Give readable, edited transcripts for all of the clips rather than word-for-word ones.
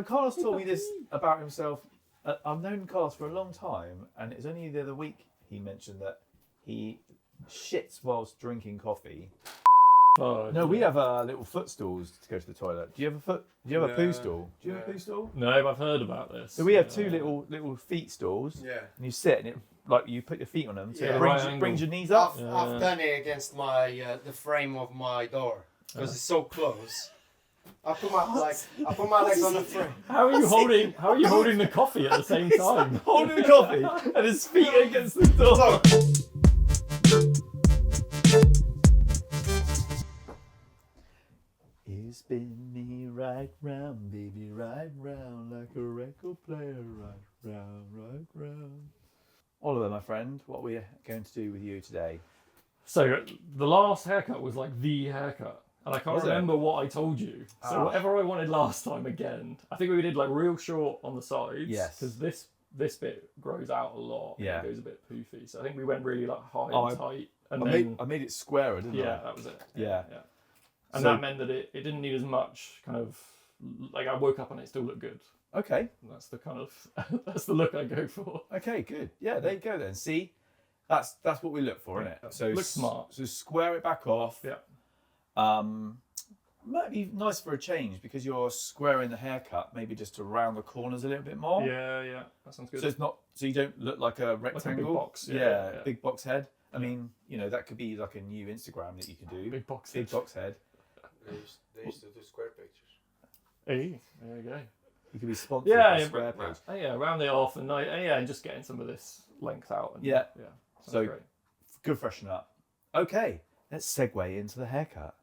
Carlos told me this about himself. I've known Carlos for a long time, and it's only the other week he mentioned that he shits whilst drinking coffee. Oh, No, we have little footstools to go to the toilet. Do you have a poo stool? Do you have a poo stool? No, but I've heard about this. So we have two little feet stools. Yeah. And you sit and it you put your feet on them, so Yeah. it brings your knees up. I've done it against my the frame of my door because it's so close. I put my legs on the frame. How are you holding the coffee at the same time? Holding the coffee and his feet against the door. You spin me right round, baby, right round, like a record player, right round. Oliver, my friend, what are we going to do with you today? So the last haircut was like the haircut, and I can't remember what I told you. So whatever I wanted last time again, I think we did like real short on the sides. Yes. Because this bit grows out a lot. Yeah. And it goes a bit poofy. So I think we went really like high and tight. And I made it squarer, didn't I? Yeah, that was it. Yeah. And that meant that it didn't need as much kind of like I woke up and it still looked good. Okay. And that's the kind of that's the look I go for. Okay, good. Yeah, there you go then. See, that's what we look for, isn't it? So looks smart. So square it back off. Yeah. Might be nice for a change because you're squaring the haircut, maybe just to round the corners a little bit more. Yeah, that sounds good. So it's not so you don't look like a rectangle. Like a big box. Yeah, big box head. I mean, that could be like a new Instagram that you can do. Big box head. They used to do square pictures. Hey, there you go. You could be sponsored by Yeah, Square Page. round it off and and just getting some of this length out. And, Yeah. So great. Good freshen up. Okay, let's segue into the haircut.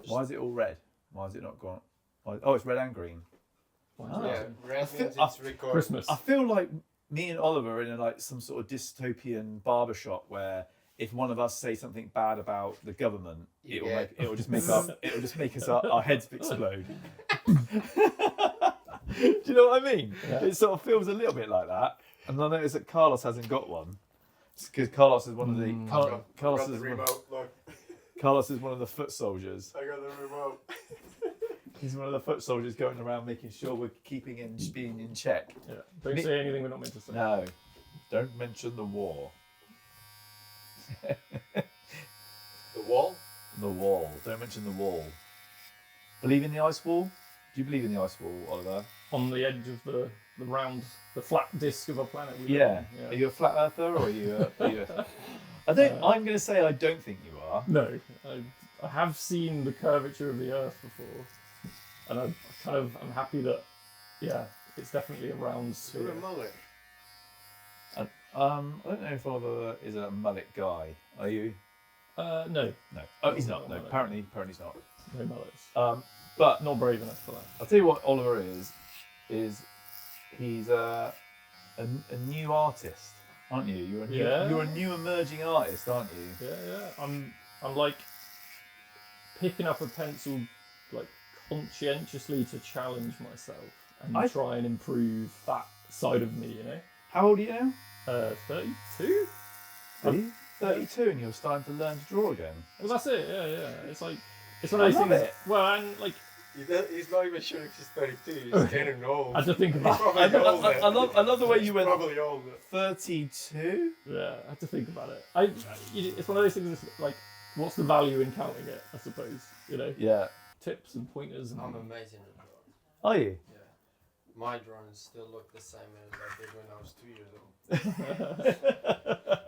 Why is it all red? Why is it not gone? Oh, it's red and green. Yeah, red means it's recorded. Christmas. I feel like me and Oliver are in some sort of dystopian barbershop where if one of us say something bad about the government, it'll just make our heads explode. Do you know what I mean? Yeah. It sort of feels a little bit like that. And I notice that Carlos hasn't got one. Because Carlos is one of the Carlos is one of the foot soldiers. I got the remote. He's one of the foot soldiers going around making sure we're being in check. Yeah. Don't say anything we're not meant to say. No. Don't mention the war. The wall? The wall. Don't mention the wall. Believe in the ice wall? Do you believe in the ice wall, Oliver? On the edge of the flat disc of a planet. Yeah. Are you a flat earther or are you? I'm going to say I don't think you are. No, I have seen the curvature of the Earth before, and I'm happy that it's definitely a round sphere. You're a mullet. I don't know if Oliver is a mullet guy. Are you? No. Oh, he's not. No, apparently he's not. No mullets. But not brave enough for that. I'll tell you what Oliver is he's a new artist, aren't you? You're a new emerging artist, aren't you? Yeah. I'm like picking up a pencil like conscientiously to challenge myself and try and improve that side of me, How old are you now? 32? 32 and you're starting to learn to draw again. Well, that's it, yeah. It's like, it's one of those things. Well, and like... He's not even sure if he's 32, he's getting old. I had to think about it. I love the way you went probably older. 32? Yeah, I had to think about it. It's one of those things that's like, what's the value in counting it, I suppose, Yeah. Tips and pointers. And... I'm amazing at drawing. Are you? Yeah. My drawings still look the same as I did when I was 2 years old.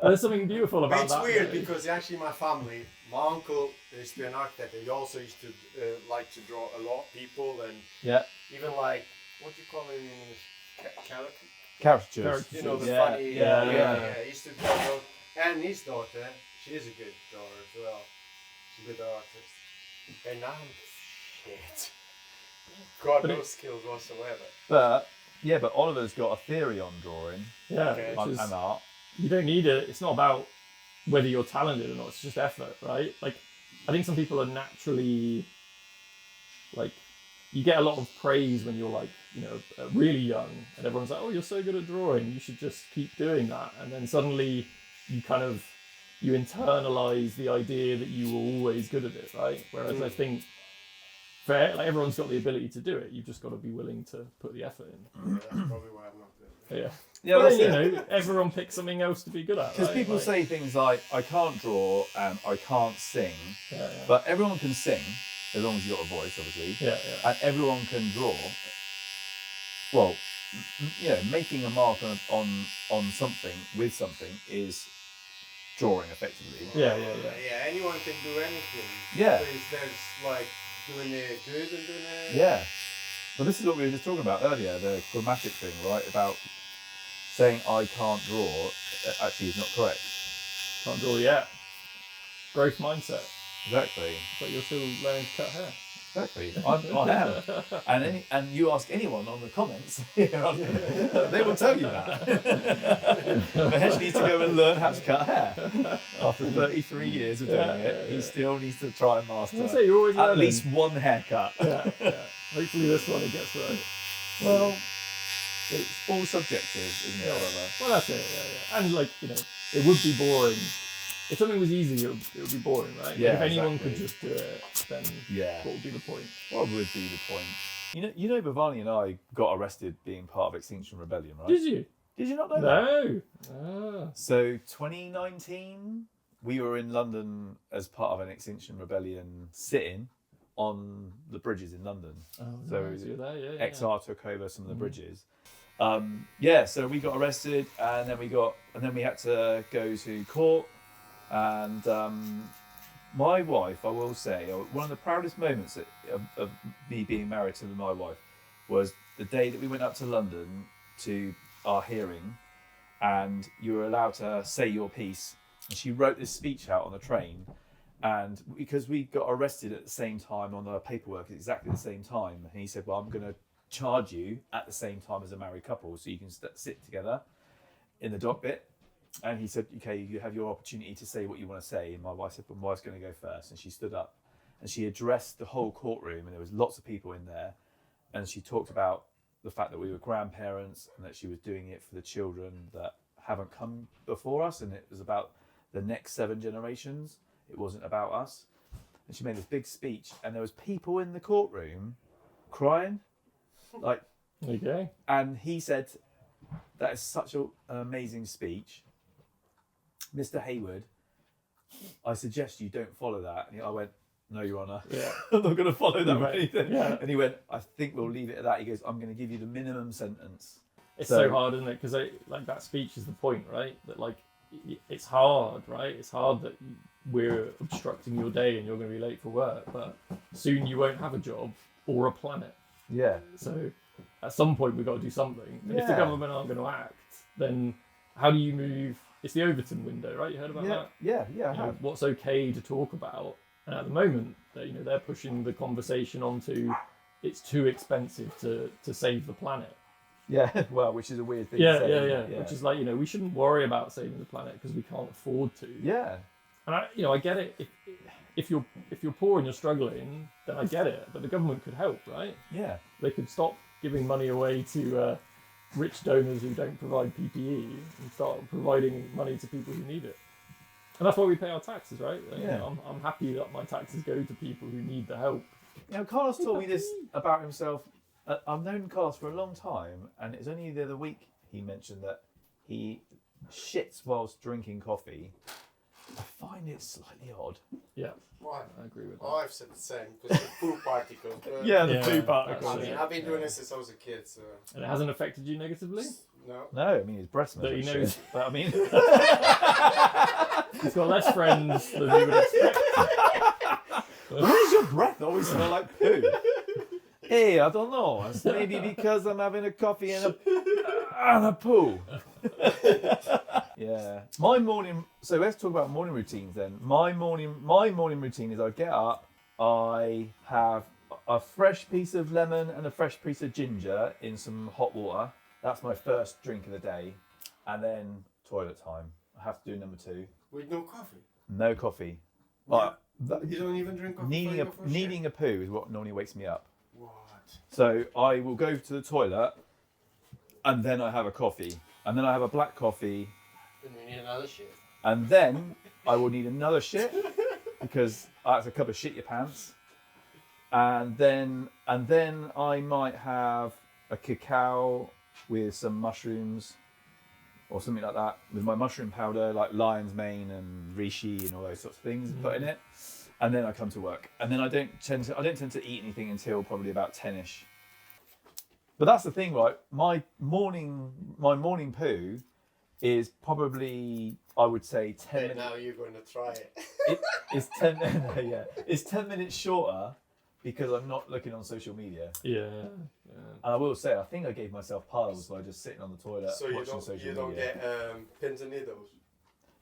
There's something beautiful about that. It's weird because actually my family, my uncle used to be an architect. He also used to like to draw a lot of people and even like, what do you call it in English? Caricatures. You know, the funny. Yeah. He used to draw those. And his daughter, she is a good drawer as well. She's a good artist. And now I'm shit. Got no skills whatsoever. But Oliver's got a theory on drawing. Yeah, and art. You don't need it. It's not about whether you're talented or not. It's just effort, right? Like, I think some people are naturally, like, you get a lot of praise when you're like, really young, and everyone's like, "Oh, you're so good at drawing. You should just keep doing that." And then suddenly, you internalize the idea that you were always good at it, right? Whereas I think fair. Like everyone's got the ability to do it. You've just got to be willing to put the effort in. Yeah, that's probably why I'm not doing it. Yeah. Yeah, Well, that's you it. know, everyone picks something else to be good at. Because right? people Like, say things like, I can't draw and I can't sing, yeah, but everyone can sing, as long as you've got a voice, obviously, yeah, yeah. and everyone can draw. Well, you know, making a mark on something with something is drawing effectively. Yeah. Yeah, anyone can do anything. Yeah. There's like doing it good and doing it. Yeah. Well, this is what we were just talking about earlier, the grammatic thing, right? About saying I can't draw actually is not correct. Can't draw yet. Growth mindset. Exactly. But you're still learning to cut hair. Exactly. I am. And you ask anyone on the comments, they will tell you that. Mahesh needs to go and learn how to cut hair. After 33 years of doing it, he still needs to try and master I say, you're always at learning. least one haircut. Yeah. Hopefully this one it gets right. Well, it's all subjective, isn't it, Oliver? Well, that's it. Yeah. And like, you know, it would be boring. If something was easy, it would be boring, right? Yeah, If anyone exactly. could just do it, then Yeah. what would be the point? What would be the point? You know, Bhavani and I got arrested being part of Extinction Rebellion, right? Did you? Did you not know that? No. So 2019, we were in London as part of an Extinction Rebellion sit-in on the bridges in London. Oh, So nice. You're there, yeah. XR took over some of the bridges. So we got arrested, and then we had to go to court. And my wife, I will say, one of the proudest moments of me being married to my wife was the day that we went up to London to our hearing, and you were allowed to say your piece. And she wrote this speech out on the train, and because we got arrested at the same time on the paperwork at exactly the same time, and he said, well, I'm going to charge you at the same time as a married couple, so you can sit together in the dock bit. And he said, okay, you have your opportunity to say what you want to say. And my wife said, but my wife's going to go first. And she stood up and she addressed the whole courtroom, and there was lots of people in there. And she talked about the fact that we were grandparents and that she was doing it for the children that haven't come before us. And it was about the next 7 generations. It wasn't about us. And she made this big speech, and there was people in the courtroom crying. Like, Okay. and he said, that is such an amazing speech. Mr. Hayward, I suggest you don't follow that. And I went, no, Your Honour. Yeah. I'm not going to follow that. Right. Anything. Yeah. And he went, I think we'll leave it at that. He goes, I'm going to give you the minimum sentence. It's so hard, isn't it? Because like that speech is the point, right? That like it's hard, right? It's hard that we're obstructing your day and you're going to be late for work, but soon you won't have a job or a planet. Yeah. So at some point we've got to do something. And if the Yeah. government aren't going to act, then how do you move? It's the Overton window, right? You heard about that? Yeah. I You know, have. what's okay to talk about? And at the moment, they're pushing the conversation onto it's too expensive to save the planet. Yeah. Well, which is a weird thing. Yeah, to say, yeah, isn't yeah, it? Which is like, we shouldn't worry about saving the planet because we can't afford to. Yeah. And I get it. If you're poor and you're struggling, then I get it. But the government could help, right? Yeah. They could stop giving money away to rich donors who don't provide PPE and start providing money to people who need it. And that's why we pay our taxes, right? Yeah. I'm happy that my taxes go to people who need the help. You know, Carlos told me this about himself. I've known Carlos for a long time, and it's only the other week he mentioned that he shits whilst drinking coffee. I find it slightly odd. Yeah, Why? I agree with that. Oh, I've said the same because the poo particles. But Yeah, the poo particles. I mean, I've been doing this since I was a kid, so And it hasn't affected you negatively? no. No, I mean his breast But he milk knows- shit. But I mean, He's got less friends than you would expect. why does your breath always smell like poo? Hey, I don't know. It's maybe because I'm having a coffee and a poo. Yeah. My morning. So let's talk about morning routines then. My morning routine is I get up, I have a fresh piece of lemon and a fresh piece of ginger in some hot water. That's my first drink of the day, and then toilet time. I have to do number 2. With no coffee. No coffee. Yeah. But You don't even drink coffee. needing a poo is what normally wakes me up. What? So I will go to the toilet, and then I have a coffee, and then I have a black coffee, Then we need another shit. and then I will need another shit because that's a cup of shit your pants, and then I might have a cacao with some mushrooms or something like that, with my mushroom powder, like lion's mane and reishi and all those sorts of things, put in it. And then I come to work, and then I don't tend to eat anything until probably about 10ish. But that's the thing, right? My morning poo is probably, I would say, 10 minutes. Now you're going to try it. It's 10. Yeah, it's 10 minutes shorter because I'm not looking on social media. Yeah. And I will say, I think I gave myself piles by just sitting on the toilet watching social media. So you don't get pins and needles?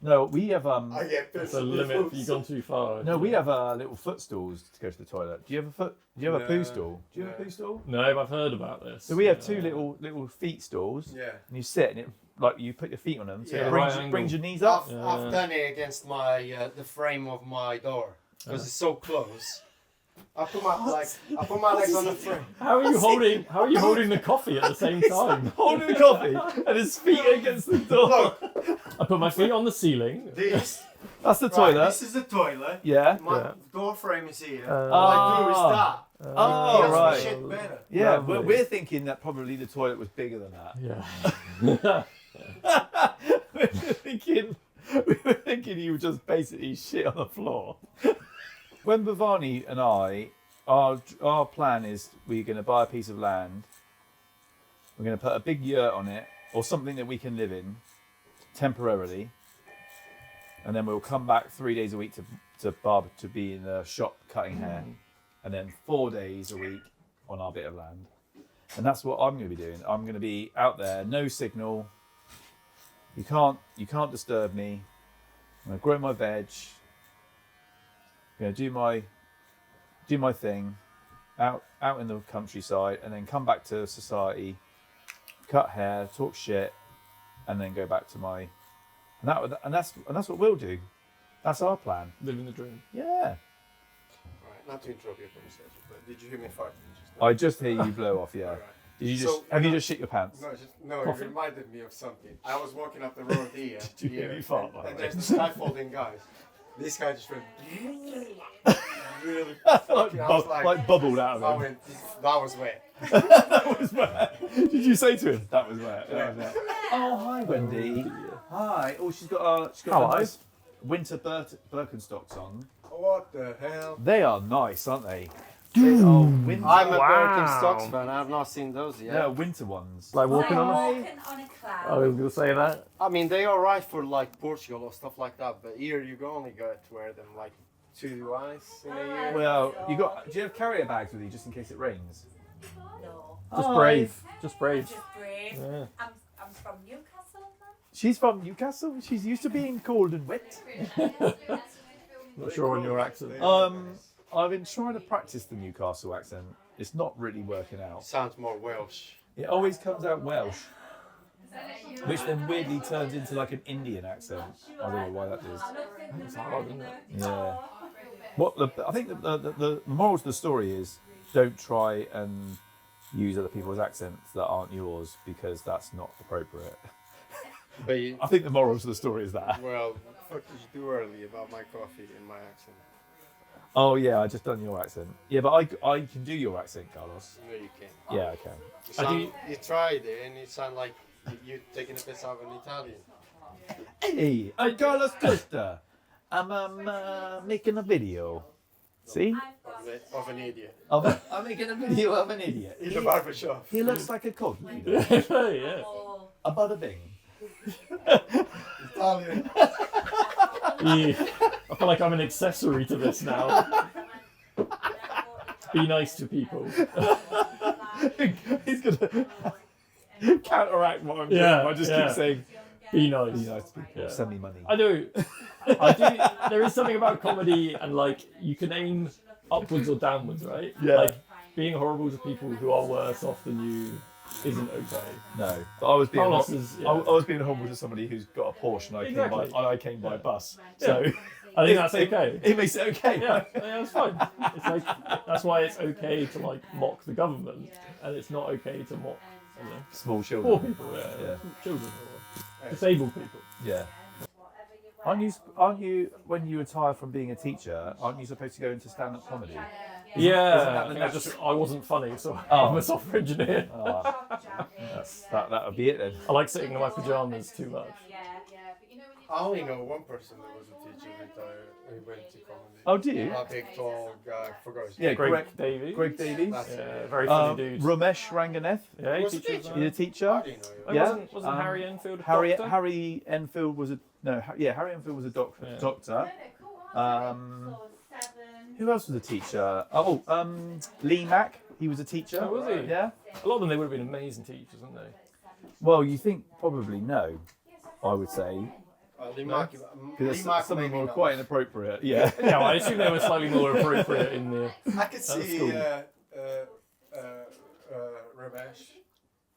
No, we have I get pins That's a and limit. needles. You've gone too far. no, we have little footstools to go to the toilet. Do you have a No, poo stool? Do you have a no. poo stool? No, but I've heard about this. So we have two little feet stools. Yeah. And you sit and it, like, you put your feet on them, so Yeah. it Right brings your knees up. I've done it against my the frame of my door because it's so close. I put my legs on the frame. How are you holding the coffee at the same time? Holding the coffee and his feet against the door. Look, I put my feet on the ceiling. That's the right, toilet. this is the toilet. Yeah. My door frame is here. Uh, What I do is that. Oh, That's right. shit better. Yeah, Lovely. but we're thinking that probably the toilet was bigger than that. Yeah. we were thinking you just basically shit on the floor. When Bhavani and I, our plan is we're going to buy a piece of land. We're going to put a big yurt on it, or something that we can live in temporarily, and then we'll come back 3 days a week to Barber, to be in the shop cutting hair, and then 4 days a week on our bit of land. And that's what I'm going to be doing. I'm going to be out there, no signal. You can't disturb me. I'm going to grow my veg. I'm going to do my thing out in the countryside, and then come back to society, cut hair, talk shit, and then go back to my and that's what we'll do. That's our plan. Living the dream. Yeah. Right, not to interrupt your conversation, but did you hear me farting just now? I just hear you blow off. Yeah. Alright. Did you So, have you just shit your pants? No, it reminded me of something. I was walking up the road here, Did you hear me fart, by the and way? there's the scaffolding guys. This guy just went really like bubbled out I of him. went, that was wet. That was wet. Did you say to him that was wet? That was wet. Oh, hi, Wendy. Hi. Oh, she's got a nice winter Birkenstocks on. What the hell? They are nice, aren't they? They are winter. I'm a Wow. Birkenstocks fan. I've not seen those yet. They're winter ones. Like walking on a... Walking on a cloud. I was going to say that. I mean, they are right for like Portugal or stuff like that, but here you only get to wear them like twice in a year. Well, do you have carrier bags with you just in case it rains? No. Just Hi. brave. Just brave. Just brave. Yeah. I'm from Newcastle, man. She's from Newcastle. She's used to being cold and wet. Not sure on your accent. I've been trying to practice the Newcastle accent. It's not really working out. Sounds more Welsh. It always comes out Welsh, which then weirdly turns into like an Indian accent. I don't know why that is. It's hard, isn't it? Yeah. I think the moral to the story is don't try and use other people's accents that aren't yours, because that's not appropriate. But you, I think the moral to the story is that. well, what the fuck did you do earlier about my coffee and my accent? Oh yeah, I just done your accent. Yeah, but I can do your accent, Carlos. No, you can't. Yeah, I can. You tried it and it sounded like you're taking a piss out of an Italian. Hey, I'm Carlos Costa. I'm making a video. See? Of an idiot. I'm making a video of an idiot. In the barbershop. He looks like a cog leader. Yeah. Oh, A bada bing. Italian. Yeah. I feel like I'm an accessory to this now. Be nice to people. He's gonna counteract what I'm doing. Yeah, I just yeah. keep saying, Be nice. be nice to people. Yeah. Send me money. I do. There is something about comedy, and like you can aim upwards or downwards, right? Yeah. Like being horrible to people who are worse off than you isn't okay. No, but I was being Carlos is, yeah. I was being horrible to somebody who's got a Porsche and Exactly. I came by bus. Yeah. So I think that's okay. It makes it okay. Yeah, that's fine. It's like that's why it's okay to like mock the government, and it's not okay to mock, you know, Small poor children. people, Yeah. children, or disabled people. Yeah. Aren't you when you retire from being a teacher? Aren't you supposed to go into stand-up comedy? Yeah, Isn't I that think the I wasn't funny, so Oh. I'm a software engineer. Oh, that would be it then. I like sitting in my pajamas too much. I only know one person that was a teacher who went to comedy. Oh, do you? A big, tall guy. Forgot his Yeah, name. Greg Davies. Greg Davies. That's Yeah, it. very funny dude. Ramesh Ranganeth. Yeah, he Was a teaches. teacher? He's a I teacher. didn't know. Oh, Yeah. wasn't Harry Enfield a Harry doctor? Harry Enfield was a Harry Enfield was a doctor. Yeah. Doctor. Who else was a teacher? Lee Mack. He was a teacher. Oh, was he? Yeah. A lot of them, they would have been amazing teachers, wouldn't they? Well, you think probably no. I would say because some of them were quite inappropriate. Yeah. Yeah, well, I assume they were slightly more appropriate in the. I could see school. Ramesh.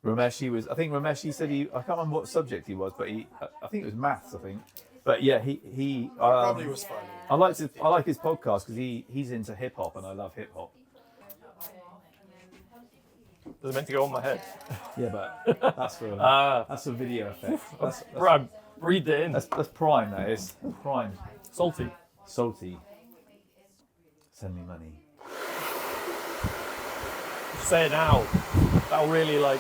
Ramesh, I think Ramesh. He said I can't remember what subject he was, but I think it was maths. I think. But yeah, he Probably was funny. I like his podcast because he's into hip hop and I love hip hop. They're meant to go on my head. Yeah, but that's for that's a video effect. That's Right, breathe it in. that's prime. That is prime. Salty. Salty. Send me money. Say it now. That'll really like